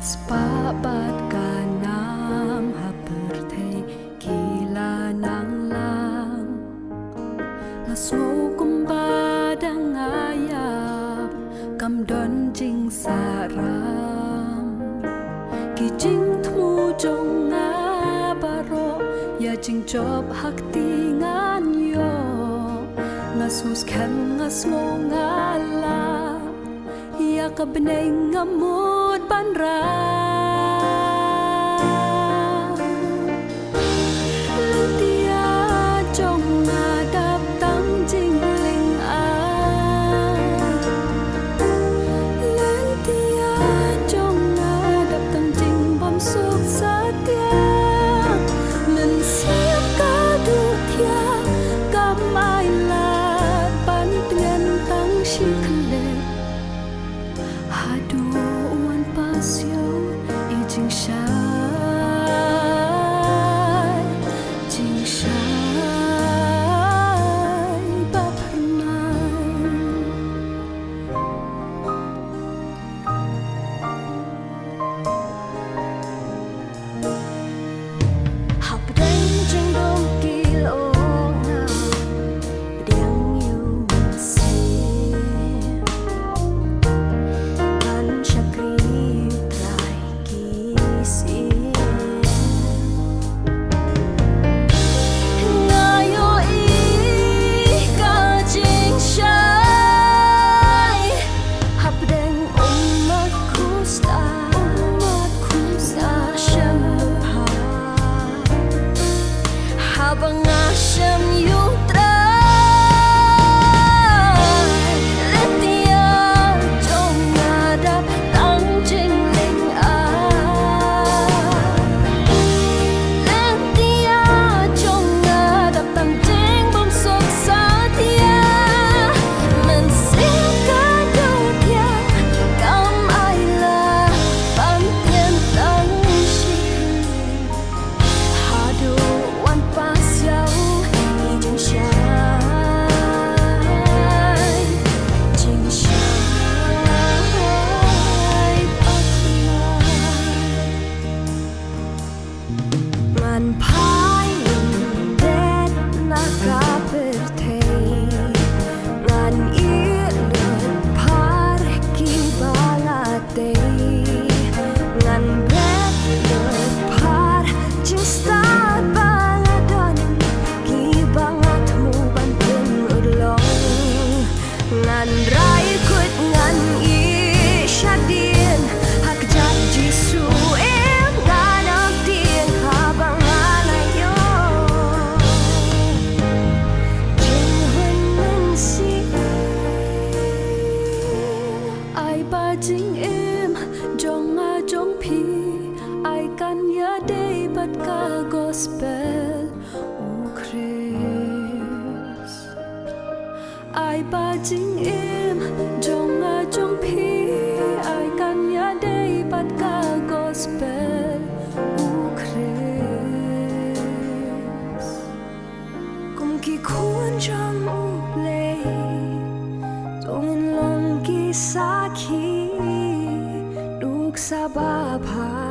Spabat kanam haperthei kila nang lang Naso kumba dangaya kam don jing saram Ki jing thmu jong nga baro ya jing job hak tingan yo Ngasus khen ngas ngo ngala Ya kabnay ngamut panra Lentia trong ngadap tang jing ling a Lentia trong ngadap tang jing bom suk satya Nên siap ka dukhya kam ai lat ban tiền tang shikle Hadu wan pasyo I jing shai ba pernai Hap den jing dong kilo na Bediang you mensi Habang asyam yung try Lentia trong ngadap tang jing ling a Lentia trong ngadap tang jing bom sok satya Men siap ka dukhya kam ai la ban tiền tang shikli Hadu wan pasyo I jing shai Ngan phai det na kaperthei Ngan ir par ki balatei Ngan bet par jing start baladon ki bangat mu bantin udlong Ngan rai kut ngan I shadin hak jat jisu em nganak din habang alayo Jing hun mensi Ai ba jing em jong a jong pi Ai kan ya day bat ka gospel u Chris Ai ba jing em jong a jong pi Ai kan ya day bat ka gospel u Chris Kum ki khuôn trong u lệ Tungin long ki sa khi Duk sa ba pa